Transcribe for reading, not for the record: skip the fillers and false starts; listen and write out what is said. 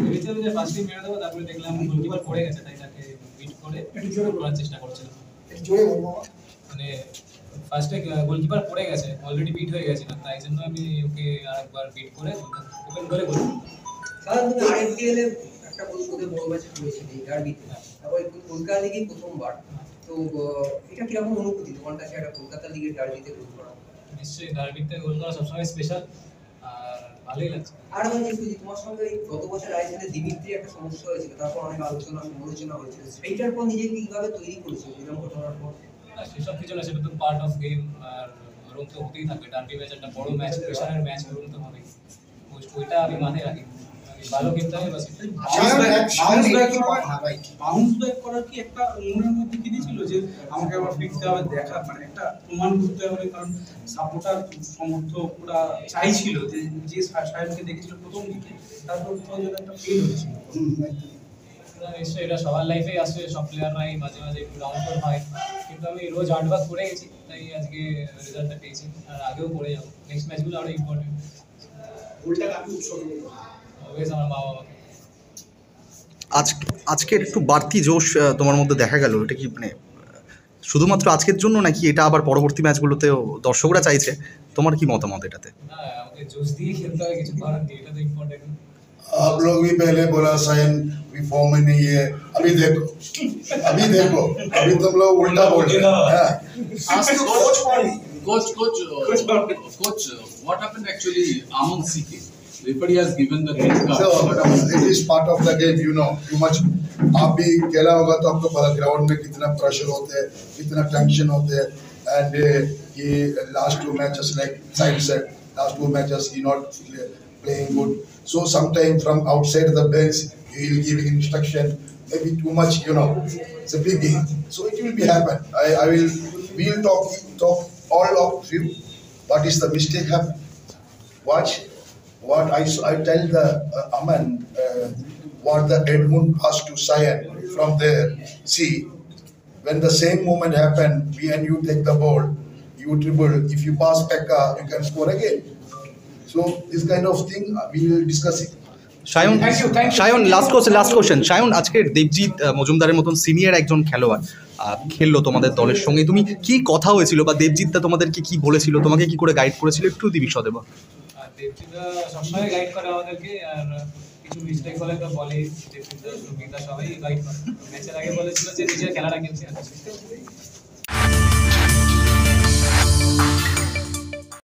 ভেবেছিলাম যে first time মেরে দেবো, তারপরে দেখলাম গোলকিপার পড়ে গেছে, তাই তাকে বিট করে করার চেষ্টা করছিলাম। মানে ফার্স্টে গোলকিপার পড়ে গেছে, অলরেডি বিট হয়ে গেছিল, তাই জন্য আমি ওকে আরেকবার বিট করে ওপেন করে গোল। কারণ তুমি আইপিএল এ একটা ওদের বড় ম্যাচ খেলেছিলে ডার্বিতে, তারপর কলকাতা লিগে প্রথমবার। তো এটা কিরকম অনুভূতি তোমার কাছে একটা কলকাতা লিগের ডার্বিতে গোল করা? নিশ্চয়ই ডার্বিতে গোল করা সবসময় স্পেশাল, আর ভালোই লাগছে। আর আমি একটু তোমার সঙ্গে এই গত বছর আইপিএলে দিমিত্রি একটা সমস্যা হয়েছিল, তারপর অনেক আলোচনা সমালোচনা হয়েছিল, সেইটার পর নিজেকে কিভাবে তৈরি করেছিল এরকম ঘটনার পর? সেসব কিছু না, সেটা তো পার্ট অফ গেম, আর ওরকম তো হতেই থাকবে। ডার্বি ম্যাচ একটা বড় ম্যাচ, প্রেশারের ম্যাচ, ওরকম তো হবেই। ওইটা আমি মাথায় রাখি, ভালো খেলতে হবে বাস। বাউন্স ব্যাক করার কি একটা মনের মধ্যে কি ছিল যে আমাকে আবার ফিরতে হবে, দেখা মানে একটা প্রমাণ করতে হবে, কারণ সাপোর্টার সমর্থকরা চাইছিল যে যে সাহেবকে দেখেছিল প্রথম দিকে, তারপর কোথাও যেন একটা ফেল হয়েছিল। নিশ্চয়ই এটা সবার লাইফেই আসে, সব প্লেয়াররাই মাঝে মাঝে একটু ডাউন ফল হয়, কিন্তু আমি রোজ হার্ডওয়ার্ক করে গেছি, তাই আজকে রেজাল্টটা পেয়েছি, আর আগেও করে যাবো। নেক্সট ম্যাচগুলো আরো ইম্পর্টেন্ট। উল্টা কাকে উৎসর্গ করবো? অলওয়েজ আমার মা বাবাকে। আজকের একটু বাড়তি জোশ তোমার মধ্যে দেখা গেল, এটা কি মানে শুধুমাত্র আজকের জন্য নাকি এটা আবার পরবর্তী ম্যাচগুলোতেও দর্শকরা চাইছে? তোমার কি মতামত এটাতে? না, আমাকে জোশ দিয়ে খেলতে হবে, কিছু করার নেই, এটা তো ইম্পর্টেন্ট। आप लोग भी पहले बोला साइन भी फॉर्म में नहीं है, अभी देखो अभी तुम लोग उल्टा बोल रहे हैं। Ask the coach, what happened actually? Amon CK, referee has given the red card. So it is part of the game, you know. Too much आप भी खेला होगा तो आपको पता ग्राउंड में कितना प्रेशर होता है, कितना टेंशन होता है, and ये last 2 matches like Said said, last 2 matches he not playing good. So sometime from outside the bench he will give instruction, maybe too much, you know. It's a big game, so it will be happen. We will talk all of you. What is the mistake happen? Watch what I tell the Aman what the Edmund passed to Sion from there. See, when the same moment happen, me and you take the ball, you dribble. If you pass Pekka, you can score again. So this kind of thing we will discuss it. Sayan last question. Sayan, আজকের দেবজিৎ মজুমদারের মতন senior একজন খেলোয়াড় খেললো তোমাদের দলের সঙ্গে, তুমি কি কথা হয়েছিল বা দেবজিৎটা তোমাদেরকে কি বলেছিল, তোমাকে কি করে গাইড করেছিল, একটু যদি বিশদে বলো। দেবজিৎদা সবসময় গাইড করে আমাদেরকে, আর কিছু মিস্টেক হলে তো বলেই। দেবজিৎদা, সুমিতা সবাই গাইড করে। ম্যাচের আগে বলেছিল যে নিজের খেলাটা খেলছি।